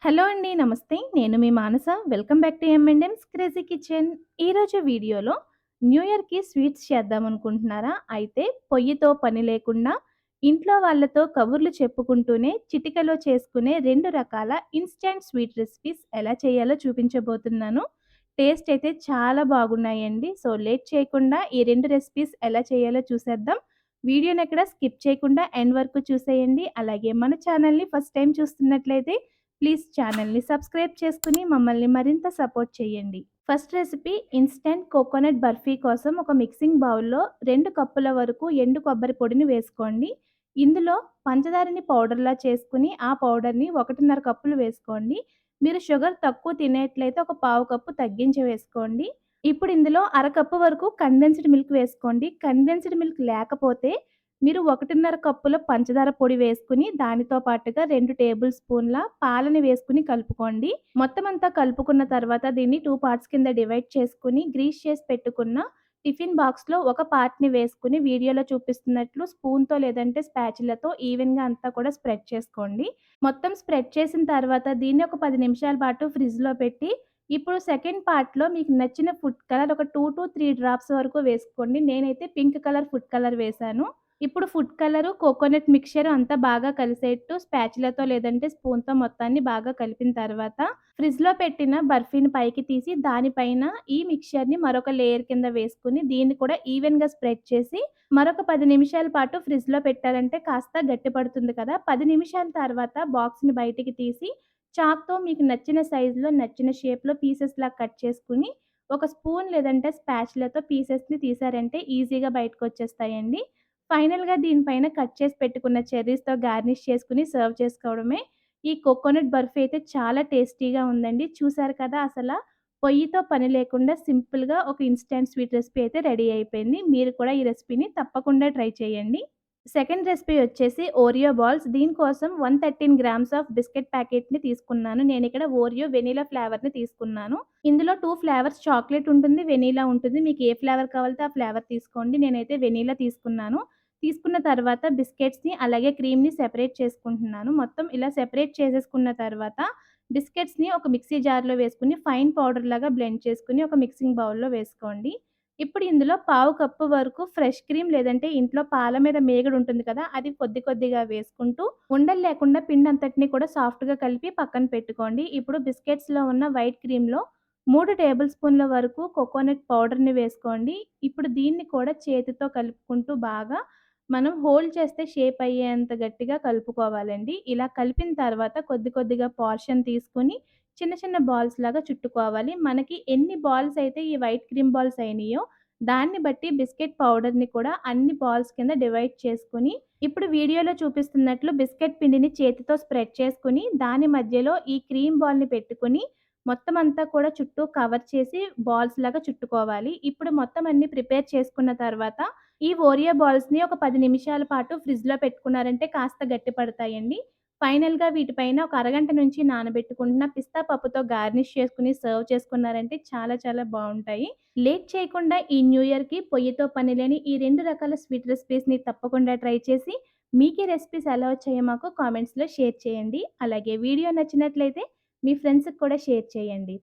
Hello అండి. నమస్తే. నేను మీ Manasa. Welcome back to M and M's crazy kitchen. ఈరోజు వీడియోలో న్యూ ఇయర్‌కి స్వీట్స్ చేద్దామనుకుంటున్నారా? అయితే పొయ్యితో పని లేకుండా ఇంట్లో వాళ్ళతో కబుర్లు చెప్పుకుంటూనే చిటికెలో చేసుకునే 2 రకాల ఇన్‌స్టాంట్ స్వీట్ రెసిపీస్ ఎలా చేయాలో చూపించబోతున్నాను. టేస్ట్ అయితే చాలా బాగున్నాయండి. సో, లేట్ చేయకుండా ఈ 2 రెసిపీస్ ఎలా చేయాలో చూసేద్దాం. వీడియోనెక్కడ స్కిప్ చేయకుండా ఎండ్ వరకు చూసేయండి. అలాగే మన ఛానల్‌ని ఫస్ట్ టైమ్ చూస్తున్నట్లయితే ప్లీజ్ ఛానల్‌ని సబ్స్క్రైబ్ చేసుకొని మమ్మల్ని మరింత సపోర్ట్ చేయండి. First recipe instant coconut barfi కోసం ఒక మిక్సింగ్ బౌల్‌లో 2 కప్పుల వరకు ఎండు కొబ్బరి పొడిని వేసుకోండి. ఇందులో పంచదారని పౌడర్‌లా చేసుకొని ఆ పౌడర్‌ని 1½ కప్పులు వేసుకోండి. మీరు షుగర్ తక్కువ తినేట్లయితే ఒక పావు కప్పు తగ్గించి వేసుకోండి. ఇప్పుడు ఇందులో అరకప్పు వరకు కండెన్స్డ్ మిల్క్ వేసుకోండి. కండెన్స్డ్ మిల్క్ లేకపోతే మీరు 1½ కప్పుల పంచదార పొడి వేసుకొని, దానితో పాటుగా 2 టేబుల్ స్పూన్ల పాలని వేసుకొని కలుపుకోండి. మొత్తం అంతా కలుపుకున్న తర్వాత దీన్ని 2 పార్ట్స్ కింద డివైడ్ చేసుకొని, గ్రీస్ చేసి పెట్టుకున్న టిఫిన్ బాక్స్‌లో ఒక పార్ట్‌ని వేసుకొని, వీడియోలో చూపిస్తున్నట్లు స్పూన్‌తో లేదంటే స్పాచులాతో ఈవెన్‌గా అంతా కూడా స్ప్రెడ్ చేసుకోండి. మొత్తం స్ప్రెడ్ చేసిన తర్వాత దీన్ని ఒక 10 నిమిషాల పాటు ఫ్రిడ్జ్‌లో పెట్టి, ఇప్పుడు సెకండ్ పార్ట్‌లో మీకు నచ్చిన ఫుడ్ కలర్ ఒక 2-3 డ్రాప్స్ వరకు వేసుకోండి. నేనైతే పింక్ కలర్ ఫుడ్ కలర్ వేశాను. ఇప్పుడు ఫుడ్ కలరు, కోకోనట్ మిక్స్చర్ అంతా బాగా కలిసేట్టు స్పాచులాతో లేదంటే స్పూన్‌తో మొత్తాన్ని బాగా కలిపిన తర్వాత, ఫ్రిడ్జ్‌లో పెట్టిన బర్ఫీని పైకి తీసి దానిపైన ఈ మిక్స్చర్‌ని మరొక లేయర్ కింద వేసుకొని, దీన్ని కూడా ఈవెన్‌గా స్ప్రెడ్ చేసి, మరొక 10 నిమిషాల పాటు ఫ్రిడ్జ్‌లో పెట్టారంటే కాస్త గట్టిపడుతుంది కదా! 10 నిమిషాల తర్వాత బాక్స్‌ని బయటికి తీసి, చాక్‌తో మీకు నచ్చిన సైజులో, నచ్చిన షేప్‌లో పీసెస్‌లా కట్ చేసుకొని, ఒక స్పూన్ లేదంటే స్పాచులాతో పీసెస్‌ని తీశారంటే ఈజీగా బయటకొచ్చేస్తాయండి. ఫైనల్‌గా దీనిపైన కట్ చేసి పెట్టుకున్న చెర్రీస్‌తో గార్నిష్ చేసుకొని సర్వ్ చేసుకోవడమే. ఈ కోకోనట్ బర్ఫీ అయితే చాలా టేస్టీగా ఉందండి. చూసారు కదా! పొయ్యితో పని లేకుండా సింపుల్‌గా ఒక ఇన్‌స్టాంట్ స్వీట్ రెసిపీ అయితే రెడీ అయిపోయింది. మీరు కూడా ఈ రెసిపీని తప్పకుండా ట్రై చేయండి. సెకండ్ రెసిపీ వచ్చేసి ఓరియో బాల్స్. దీనికోసం 113 గ్రామ్స్ ఆఫ్ బిస్కెట్ ప్యాకెట్‌ని తీసుకున్నాను. నేనిక్కడ ఓరియో వెనిలా ఫ్లేవర్‌ని తీసుకున్నాను. ఇందులో 2 ఫ్లేవర్స్ చాక్లేట్ ఉంటుంది, వెనిలా ఉంటుంది. మీకు ఏ ఫ్లేవర్ కావాలితే ఆ ఫ్లేవర్ తీసుకోండి. నేనైతే వెనిలా తీసుకున్నాను. తీసుకున్న తర్వాత బిస్కెట్స్‌ని అలాగే క్రీమ్‌ని సెపరేట్ చేసుకుంటున్నాను. మొత్తం ఇలా సెపరేట్ చేసేసుకున్న తర్వాత బిస్కెట్స్‌ని ఒక మిక్సీ జార్‌లో వేసుకొని ఫైన్ పౌడర్‌లాగా బ్లెండ్ చేసుకొని ఒక మిక్సింగ్ బౌల్‌లో వేసుకోండి. ఇప్పుడు ఇందులో పావు కప్పు వరకు ఫ్రెష్ క్రీమ్ లేదంటే ఇంట్లో పాల మీద మీగడ ఉంటుంది కదా! అది కొద్ది కొద్దిగా వేసుకుంటూ ఉండలు లేకుండా పిండంతటిని కూడా సాఫ్ట్‌గా కలిపి పక్కన పెట్టుకోండి. ఇప్పుడు బిస్కెట్స్‌లో ఉన్న వైట్ క్రీమ్‌లో 3 టేబుల్ స్పూన్ల వరకు కోకోనట్ పౌడర్‌ని వేసుకోండి. ఇప్పుడు దీన్ని కూడా చేతితో కలుపుకుంటూ బాగా మనం హోల్డ్ చేస్తే షేప్ అయ్యేంత గట్టిగా కలుపుకోవాలండి. ఇలా కలిపిన తర్వాత కొద్ది కొద్దిగా పోర్షన్ తీసుకొని చిన్న చిన్న బాల్స్ లాగా చుట్టుకోవాలి. మనకి ఎన్ని బాల్స్ అయితే ఈ వైట్ క్రీమ్ బాల్స్ అయినాయో దాన్ని బట్టి బిస్కెట్ పౌడర్‌ని కూడా అన్ని బాల్స్ కింద డివైడ్ చేసుకొని, ఇప్పుడు వీడియోలో చూపిస్తున్నట్లు బిస్కెట్ పిండిని చేతితో స్ప్రెడ్ చేసుకొని, దాని మధ్యలో ఈ క్రీమ్ బాల్‌ని పెట్టుకొని, మొత్తం అంతా కూడా చుట్టూ కవర్ చేసి బాల్స్ లాగా చుట్టుకోవాలి. ఇప్పుడు మొత్తం అన్నీ ప్రిపేర్ చేసుకున్న తర్వాత, ఈ ఓరియో బాల్స్‌ని ఒక 10 నిమిషాల పాటు ఫ్రిడ్జ్‌లో పెట్టుకున్నారంటే కాస్త గట్టిపడతాయండి. ఫైనల్‌గా వీటిపైన ఒక అరగంట నుంచి నానబెట్టుకున్న పిస్తా పప్పుతో గార్నిష్ చేసుకొని సర్వ్ చేసుకున్నారంటే చాలా చాలా బావుంటాయి. లేట్ చేయకుండా ఈ న్యూ ఇయర్‌కి పొయ్యితో పని లేని ఈ 2 రకాల స్వీట్ రెసిపీస్‌ని తప్పకుండా ట్రై చేసి, మీకీ రెసిపీస్ ఎలా వచ్చాయో మాకు కామెంట్స్‌లో షేర్ చేయండి. అలాగే వీడియో నచ్చినట్లయితే మీ ఫ్రెండ్స్‌కి కూడా షేర్ చేయండి.